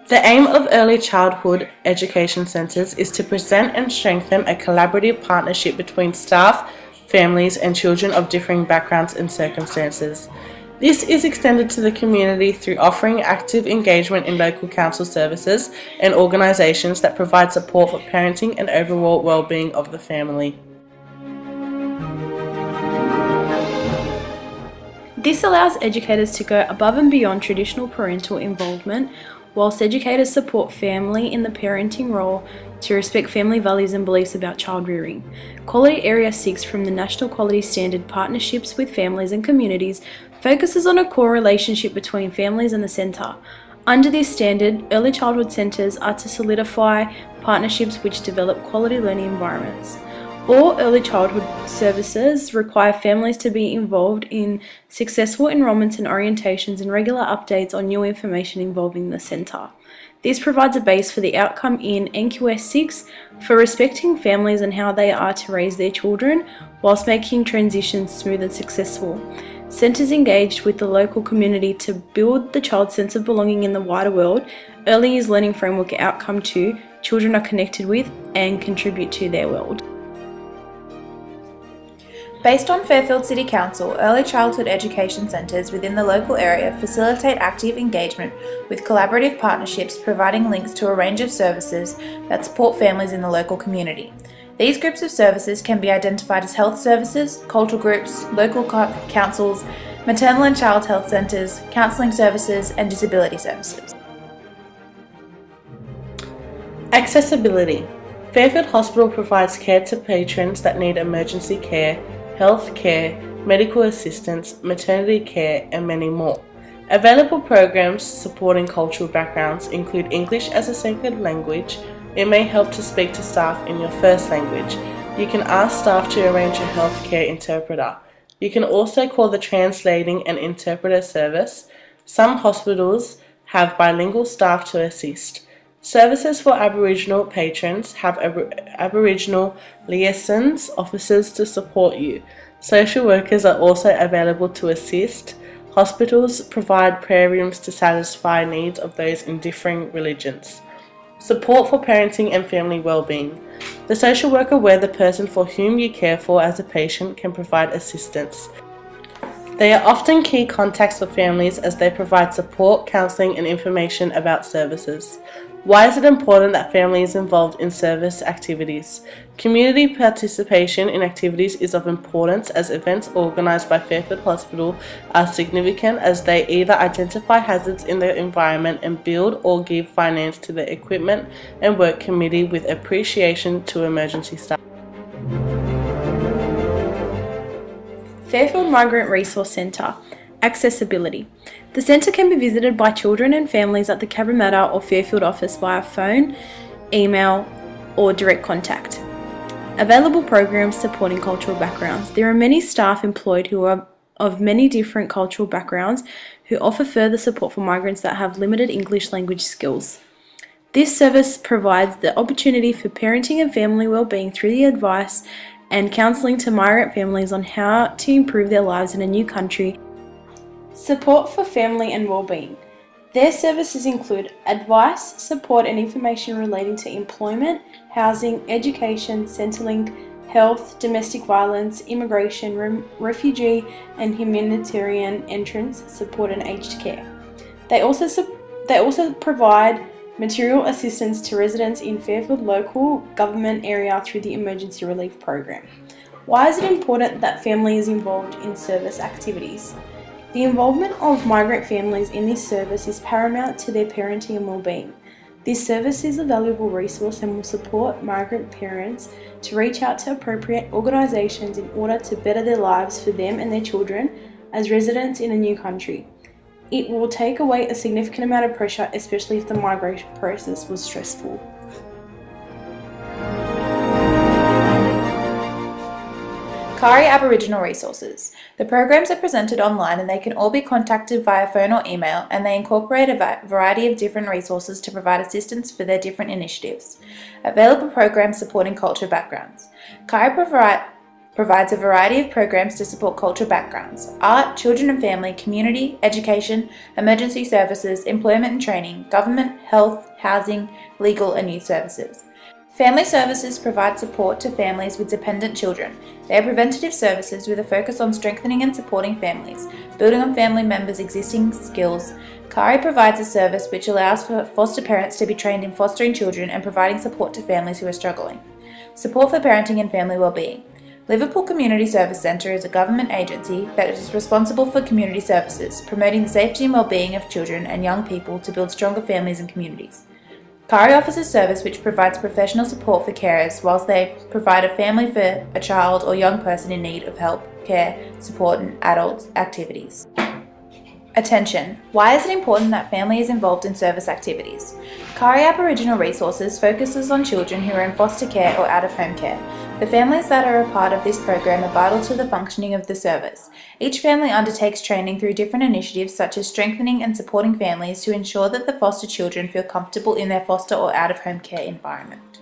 The aim of early childhood education centres is to present and strengthen a collaborative partnership between staff, families and children of differing backgrounds and circumstances. This is extended to the community through offering active engagement in local council services and organisations that provide support for parenting and overall well-being of the family. This allows educators to go above and beyond traditional parental involvement, whilst educators support family in the parenting role to respect family values and beliefs about child rearing. Quality Area 6 from the National Quality Standard Partnerships with Families and Communities focuses on a core relationship between families and the centre. Under this standard, early childhood centres are to solidify partnerships which develop quality learning environments. All early childhood services require families to be involved in successful enrolments and orientations and regular updates on new information involving the centre. This provides a base for the outcome in NQS 6 for respecting families and how they are to raise their children whilst making transitions smooth and successful. Centres engaged with the local community to build the child's sense of belonging in the wider world. Early years learning framework outcome 2, children are connected with and contribute to their world. Based on Fairfield City Council, early childhood education centres within the local area facilitate active engagement with collaborative partnerships, providing links to a range of services that support families in the local community. These groups of services can be identified as health services, cultural groups, local councils, maternal and child health centres, counselling services and disability services. Accessibility. Fairfield Hospital provides care to patrons that need emergency care, health care, medical assistance, maternity care and many more. Available programs supporting cultural backgrounds include English as a second language. It may help to speak to staff in your first language. You can ask staff to arrange a healthcare interpreter. You can also call the translating and interpreter service. Some hospitals have bilingual staff to assist. Services for Aboriginal patrons have Aboriginal liaisons officers to support you. Social workers are also available to assist. Hospitals provide prayer rooms to satisfy needs of those in differing religions. Support for parenting and family well-being. The social worker where the person for whom you care for as a patient can provide assistance. They are often key contacts for families as they provide support, counselling and information about services. Why is it important that family is involved in service activities? Community participation in activities is of importance as events organised by Fairfield Hospital are significant as they either identify hazards in the environment and build or give finance to the equipment and work committee with appreciation to emergency staff. Fairfield Migrant Resource Centre. Accessibility. The centre can be visited by children and families at the Cabramatta or Fairfield office via phone, email or direct contact. Available programs supporting cultural backgrounds. There are many staff employed who are of many different cultural backgrounds who offer further support for migrants that have limited English language skills. This service provides the opportunity for parenting and family well-being through the advice and counselling to migrant families on how to improve their lives in a new country. Support for family and well-being. Their services include advice, support and information relating to employment, housing, education, Centrelink, health, domestic violence, immigration, refugee and humanitarian entrance support and aged care. They also provide material assistance to residents in Fairfield local government area through the emergency relief program. Why is it important that family is involved in service activities? The involvement of migrant families in this service is paramount to their parenting and well-being. This service is a valuable resource and will support migrant parents to reach out to appropriate organisations in order to better their lives for them and their children as residents in a new country. It will take away a significant amount of pressure, especially if the migration process was stressful. Kari Aboriginal Resources. The programs are presented online and they can all be contacted via phone or email, and they incorporate a variety of different resources to provide assistance for their different initiatives. Available programs supporting culture backgrounds. Kari provides a variety of programs to support cultural backgrounds: art, children and family, community, education, emergency services, employment and training, government, health, housing, legal and youth services. Family services provide support to families with dependent children. They are preventative services with a focus on strengthening and supporting families, building on family members' existing skills. KARI provides a service which allows for foster parents to be trained in fostering children and providing support to families who are struggling. Support for parenting and family wellbeing. Liverpool Community Service Centre is a government agency that is responsible for community services, promoting the safety and wellbeing of children and young people to build stronger families and communities. KARI offers a service which provides professional support for carers whilst they provide a family for a child or young person in need of help, care, support and adult activities. Attention! Why is it important that family is involved in service activities? KARI Aboriginal Resources focuses on children who are in foster care or out-of-home care. The families that are a part of this program are vital to the functioning of the service. Each family undertakes training through different initiatives such as strengthening and supporting families to ensure that the foster children feel comfortable in their foster or out-of-home care environment.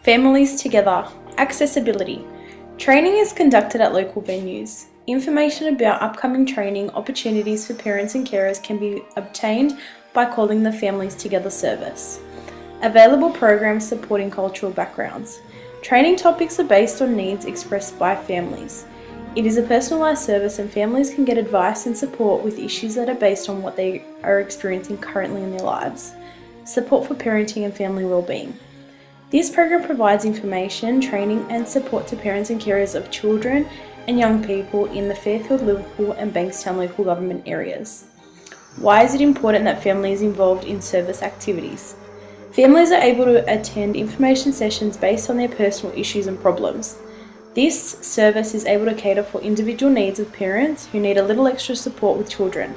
Families together. Accessibility. Training is conducted at local venues. Information about upcoming training opportunities for parents and carers can be obtained by calling the Families Together service. Available programs supporting cultural backgrounds. Training topics are based on needs expressed by families. It is a personalised service and families can get advice and support with issues that are based on what they are experiencing currently in their lives. Support for parenting and family wellbeing. This program provides information, training and support to parents and carers of children and young people in the Fairfield, Liverpool and Bankstown local government areas. Why is it important that families involved in service activities? Families are able to attend information sessions based on their personal issues and problems. This service is able to cater for individual needs of parents who need a little extra support with children.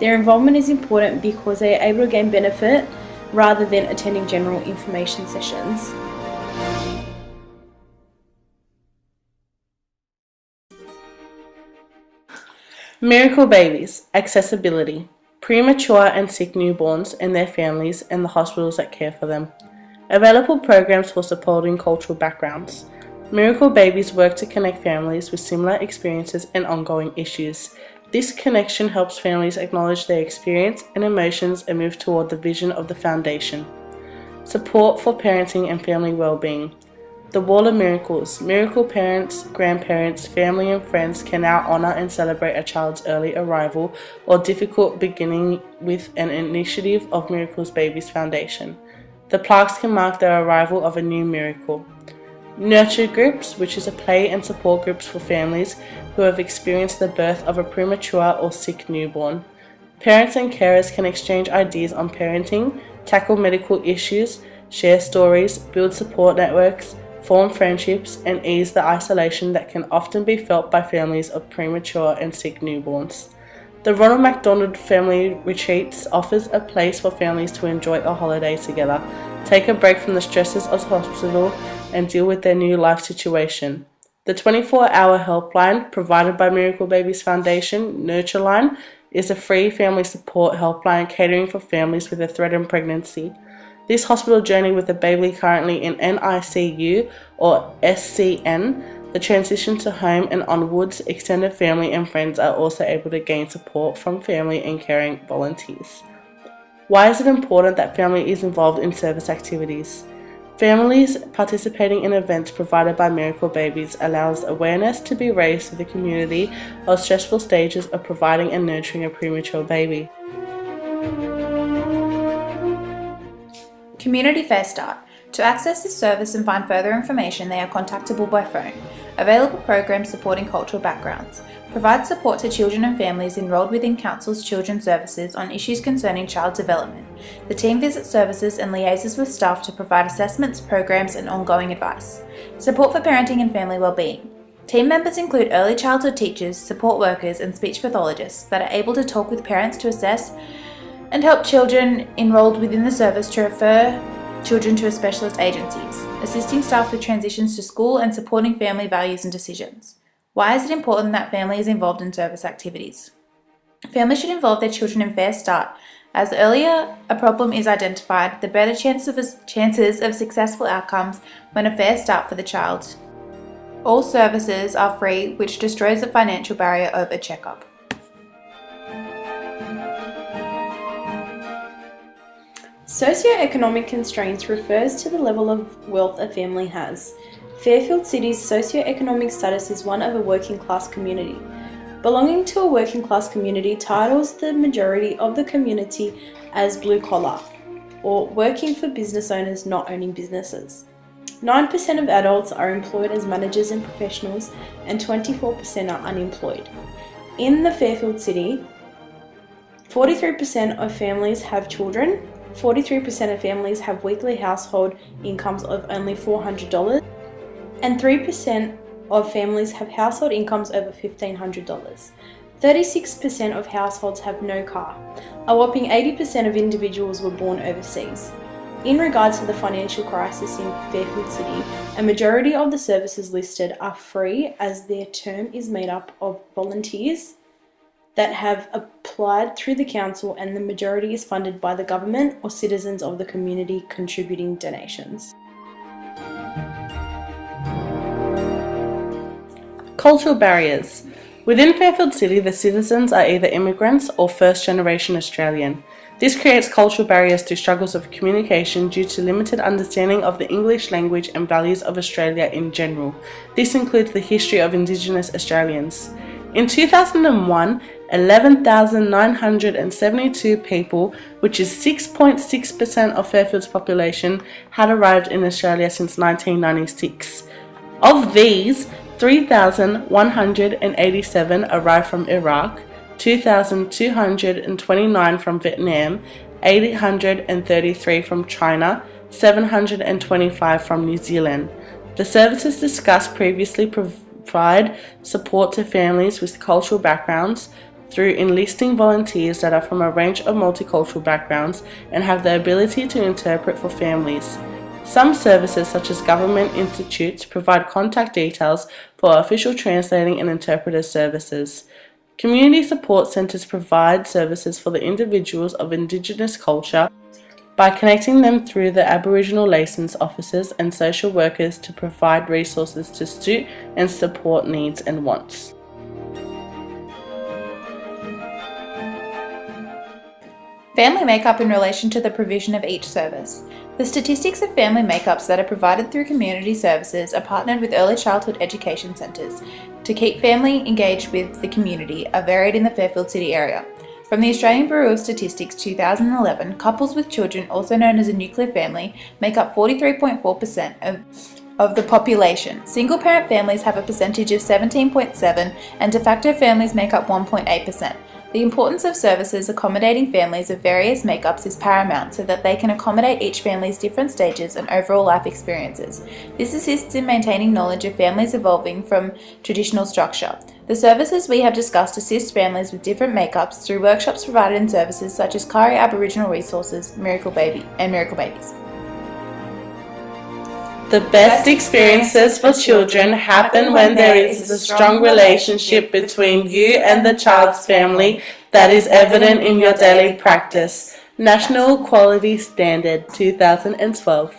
Their involvement is important because they are able to gain benefit rather than attending general information sessions. Miracle babies, accessibility, premature and sick newborns and their families and the hospitals that care for them. Available programs for supporting cultural backgrounds. Miracle babies work to connect families with similar experiences and ongoing issues. This connection helps families acknowledge their experience and emotions and move toward the vision of the foundation. Support for parenting and family well-being. The Wall of Miracles. Miracle parents, grandparents, family and friends can now honour and celebrate a child's early arrival or difficult beginning with an initiative of Miracles Babies Foundation. The plaques can mark the arrival of a new miracle. Nurture groups, which is a play and support groups for families who have experienced the birth of a premature or sick newborn. Parents and carers can exchange ideas on parenting, tackle medical issues, share stories, build support networks, form friendships, and ease the isolation that can often be felt by families of premature and sick newborns. The Ronald McDonald Family Retreats offers a place for families to enjoy a holiday together, take a break from the stresses of hospital, and deal with their new life situation. The 24-hour helpline provided by Miracle Babies Foundation, Nurture Line, is a free family support helpline catering for families with a threatened pregnancy. This hospital journey with a baby currently in NICU or SCN, the transition to home and onwards, extended family and friends are also able to gain support from family and caring volunteers. Why is it important that family is involved in service activities? Families participating in events provided by Miracle Babies allows awareness to be raised to the community of stressful stages of providing and nurturing a premature baby. Community Fair Start. To access this service and find further information, they are contactable by phone. Available programs supporting cultural backgrounds. Provide support to children and families enrolled within Council's Children's Services on issues concerning child development. The team visits services and liaises with staff to provide assessments, programs and ongoing advice. Support for parenting and family wellbeing. Team members include early childhood teachers, support workers and speech pathologists that are able to talk with parents to assess and help children enrolled within the service to refer children to specialist agencies, assisting staff with transitions to school and supporting family values and decisions. Why is it important that family is involved in service activities? Families should involve their children in Fair Start As the earlier a problem is identified, the better chances of successful outcomes when a fair start for the child. All services are free, which destroys the financial barrier of a checkup. Socioeconomic constraints refers to the level of wealth a family has. Fairfield City's socioeconomic status is one of a working class community. Belonging to a working class community titles the majority of the community as blue collar, or working for business owners not owning businesses. 9% of adults are employed as managers and professionals, and 24% are unemployed. In the Fairfield City, 43% of families have children, 43% of families have weekly household incomes of only $400, and 3% of families have household incomes over $1,500. 36% of households have no car. A whopping 80% of individuals were born overseas. In regards to the financial crisis in Fairfield City, a majority of the services listed are free, as their term is made up of volunteers that have applied through the council, and the majority is funded by the government or citizens of the community contributing donations. Cultural barriers. Within Fairfield City, the citizens are either immigrants or first-generation Australian. This creates cultural barriers to struggles of communication due to limited understanding of the English language and values of Australia in general. This includes the history of Indigenous Australians. In 2001, 11,972 people, which is 6.6% of Fairfield's population, had arrived in Australia since 1996. Of these, 3,187 arrived from Iraq, 2,229 from Vietnam, 833 from China, 725 from New Zealand. The services discussed previously provide support to families with cultural backgrounds through enlisting volunteers that are from a range of multicultural backgrounds and have the ability to interpret for families. Some services, such as government institutes, provide contact details for official translating and interpreter services. Community support centres provide services for the individuals of Indigenous culture by connecting them through the Aboriginal liaison officers and social workers to provide resources to suit and support needs and wants. Family makeup in relation to the provision of each service. The statistics of family makeups that are provided through community services are partnered with early childhood education centres to keep family engaged with the community are varied in the Fairfield City area. From the Australian Bureau of Statistics 2011, couples with children, also known as a nuclear family, make up 43.4% of the population. Single-parent families have a percentage of 17.7%, and de facto families make up 1.8%. The importance of services accommodating families of various makeups is paramount so that they can accommodate each family's different stages and overall life experiences. This assists in maintaining knowledge of families evolving from traditional structure. The services we have discussed assist families with different makeups through workshops provided in services such as Kari Aboriginal Resources, Miracle Baby, and Miracle Babies. The best experiences for children happen when there is a strong relationship between you and the child's family that is evident in your daily practice. National Quality Standard 2012.